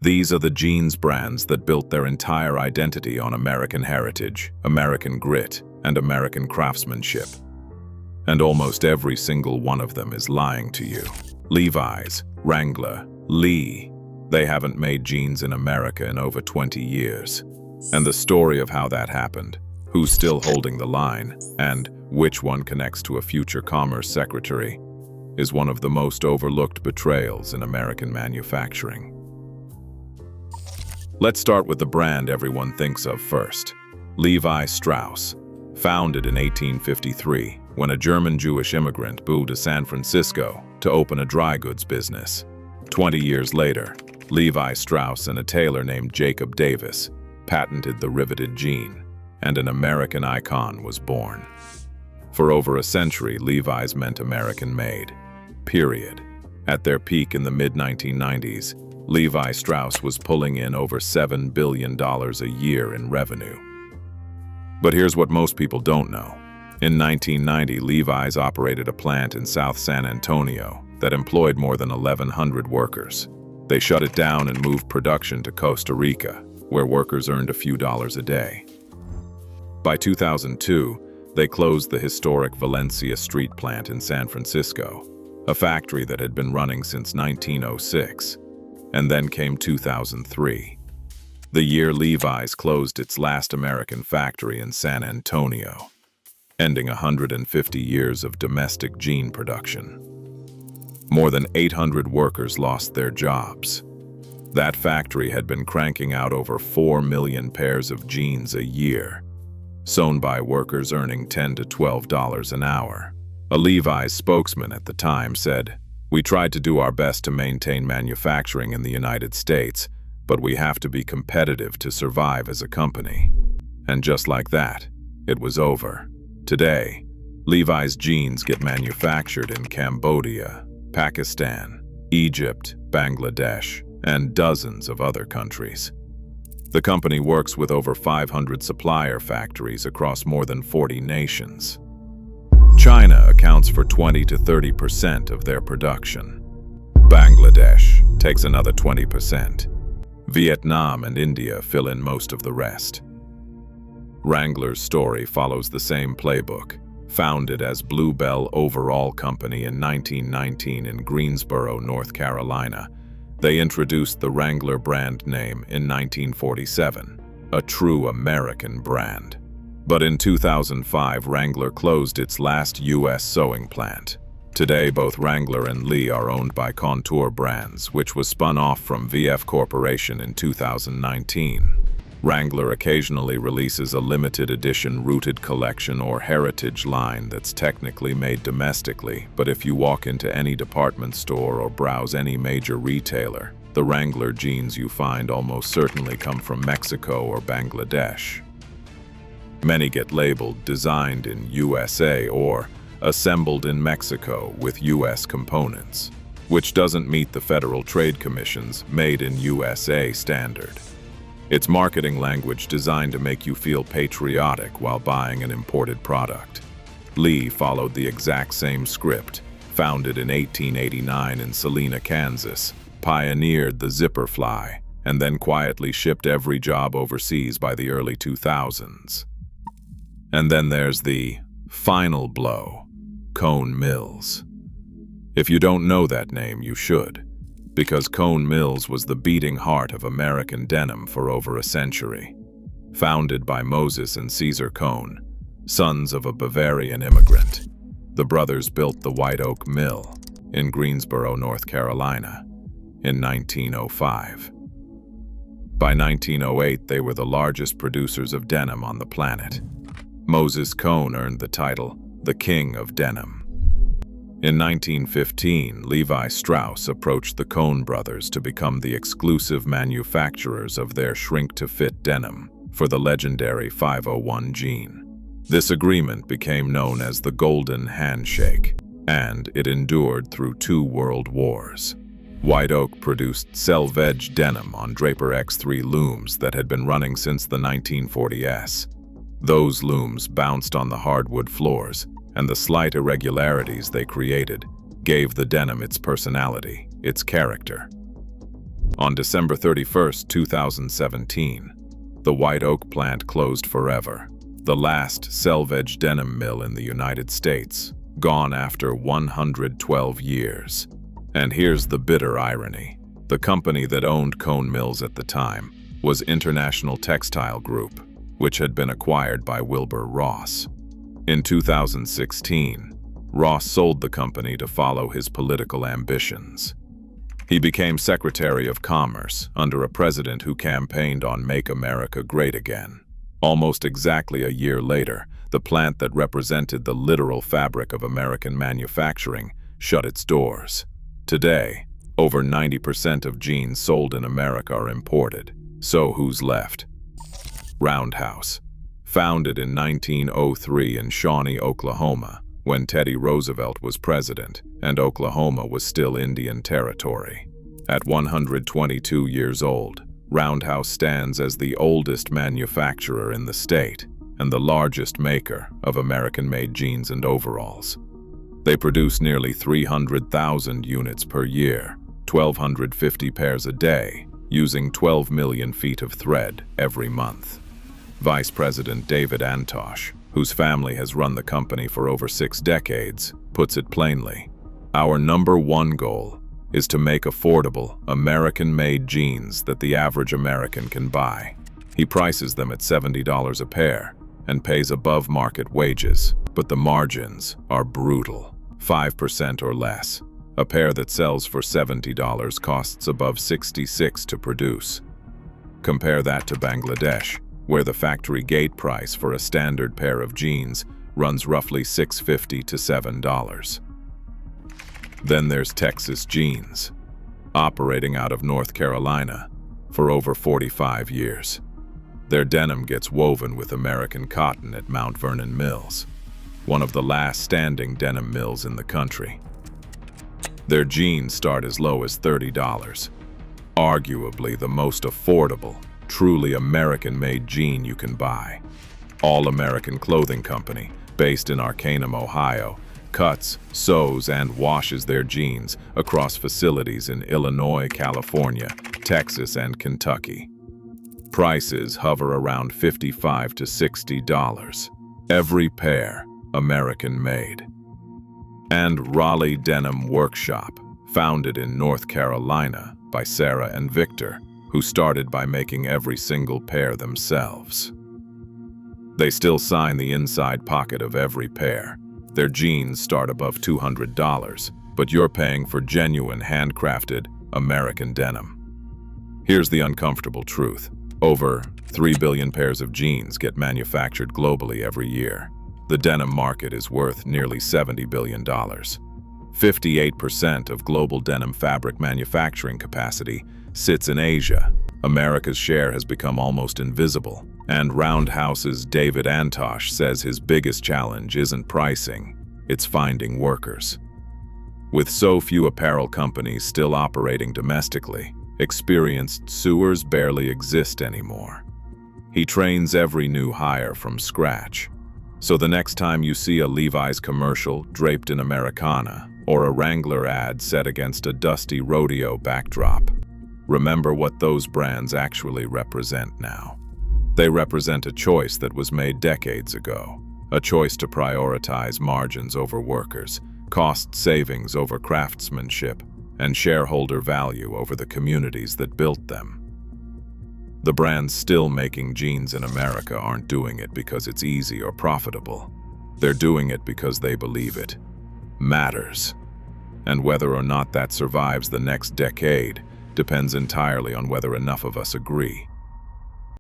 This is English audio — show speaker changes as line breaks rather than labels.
These are the jeans brands that built their entire identity on American heritage, American grit, and American craftsmanship. And almost every single one of them is lying to you. Levi's, Wrangler, Lee. They haven't made jeans in America in over 20 years. And the story of how that happened, who's still holding the line, and which one connects to a future commerce secretary, is one of the most overlooked betrayals in American manufacturing. Let's start with the brand everyone thinks of first. Levi Strauss. Founded in 1853, when a German Jewish immigrant moved to San Francisco to open a dry goods business. 20 years later, Levi Strauss and a tailor named Jacob Davis patented the riveted jean, and an American icon was born. For over a century, Levi's meant American-made. Period. At their peak in the mid-1990s, Levi Strauss was pulling in over $7 billion a year in revenue. But here's what most people don't know. In 1990, Levi's operated a plant in South San Antonio that employed more than 1,100 workers. They shut it down and moved production to Costa Rica, where workers earned a few dollars a day. By 2002, they closed the historic Valencia Street plant in San Francisco, a factory that had been running since 1906. And then came 2003, the year Levi's closed its last American factory in San Antonio, ending 150 years of domestic jean production. More than 800 workers lost their jobs. That factory had been cranking out over 4 million pairs of jeans a year, sewn by workers earning $10 to $12 an hour. A Levi's spokesman at the time said, "We tried to do our best to maintain manufacturing in the United States, but we have to be competitive to survive as a company." And just like that, it was over. Today, Levi's jeans get manufactured in Cambodia, Pakistan, Egypt, Bangladesh, and dozens of other countries. The company works with over 500 supplier factories across more than 40 nations. China accounts for 20 to 30% of their production. Bangladesh takes another 20%. Vietnam and India fill in most of the rest. Wrangler's story follows the same playbook. Founded as Bluebell Overall Company in 1919 in Greensboro, North Carolina, they introduced the Wrangler brand name in 1947, a true American brand. But in 2005, Wrangler closed its last U.S. sewing plant. Today, both Wrangler and Lee are owned by Kontoor Brands, which was spun off from VF Corporation in 2019. Wrangler occasionally releases a limited edition rooted collection or heritage line that's technically made domestically, but if you walk into any department store or browse any major retailer, the Wrangler jeans you find almost certainly come from Mexico or Bangladesh. Many get labeled designed in USA or assembled in Mexico with US components, which doesn't meet the Federal Trade Commission's Made in USA standard. It's marketing language designed to make you feel patriotic while buying an imported product. Lee followed the exact same script. Founded in 1889 in Salina, Kansas, pioneered the zipper fly, and then quietly shipped every job overseas by the early 2000s. And then there's the final blow, Cone Mills. If you don't know that name, you should, because Cone Mills was the beating heart of American denim for over a century. Founded by Moses and Caesar Cone, sons of a Bavarian immigrant, the brothers built the White Oak Mill in Greensboro, North Carolina, in 1905. By 1908, they were the largest producers of denim on the planet. Moses Cone earned the title, the King of Denim. In 1915, Levi Strauss approached the Cone brothers to become the exclusive manufacturers of their shrink-to-fit denim for the legendary 501 jean. This agreement became known as the Golden Handshake, and it endured through 2 world wars. White Oak produced selvedge denim on Draper X3 looms that had been running since the 1940s. Those looms bounced on the hardwood floors, and the slight irregularities they created gave the denim its personality, its character. On December 31, 2017, the White Oak plant closed forever, the last selvedge denim mill in the United States, gone after 112 years. And here's the bitter irony. The company that owned Cone Mills at the time was International Textile Group, which had been acquired by Wilbur Ross. In 2016, Ross sold the company to follow his political ambitions. He became Secretary of Commerce under a president who campaigned on Make America Great Again. Almost exactly a year later, the plant that represented the literal fabric of American manufacturing shut its doors. Today, over 90% of jeans sold in America are imported. So who's left? Roundhouse. Founded in 1903 in Shawnee, Oklahoma, when Teddy Roosevelt was president and Oklahoma was still Indian Territory. At 122 years old, Roundhouse stands as the oldest manufacturer in the state and the largest maker of American-made jeans and overalls. They produce nearly 300,000 units per year, 1,250 pairs a day, using 12 million feet of thread every month. Vice President David Antosh, whose family has run the company for over 6 decades, puts it plainly: "Our number one goal is to make affordable, American-made jeans that the average American can buy." He prices them at $70 a pair and pays above-market wages, but the margins are brutal, 5% or less. A pair that sells for $70 costs above $66 to produce. Compare that to Bangladesh, where the factory gate price for a standard pair of jeans runs roughly $6.50 to $7. Then there's Texas Jeans, operating out of North Carolina for over 45 years. Their denim gets woven with American cotton at Mount Vernon Mills, one of the last standing denim mills in the country. Their jeans start as low as $30, arguably the most affordable, truly American-made jean you can buy. All American Clothing Company, based in Arcanum, Ohio, cuts, sews, and washes their jeans across facilities in Illinois, California, Texas, and Kentucky. Prices hover around $55 to $60. Every pair American-made. And Raleigh Denim Workshop, founded in North Carolina by Sarah and Victor, who started by making every single pair themselves. They still sign the inside pocket of every pair. Their jeans start above $200, but you're paying for genuine handcrafted American denim. Here's the uncomfortable truth. Over 3 billion pairs of jeans get manufactured globally every year. The denim market is worth nearly $70 billion. 58% of global denim fabric manufacturing capacity sits in Asia. America's share has become almost invisible, and Roundhouse's David Antosh says his biggest challenge isn't pricing, it's finding workers. With so few apparel companies still operating domestically, experienced sewers barely exist anymore. He trains every new hire from scratch. So the next time you see a Levi's commercial draped in Americana or a Wrangler ad set against a dusty rodeo backdrop, remember what those brands actually represent now. They represent a choice that was made decades ago, a choice to prioritize margins over workers, cost savings over craftsmanship, and shareholder value over the communities that built them. The brands still making jeans in America aren't doing it because it's easy or profitable. They're doing it because they believe it matters. And whether or not that survives the next decade depends entirely on whether enough of us agree.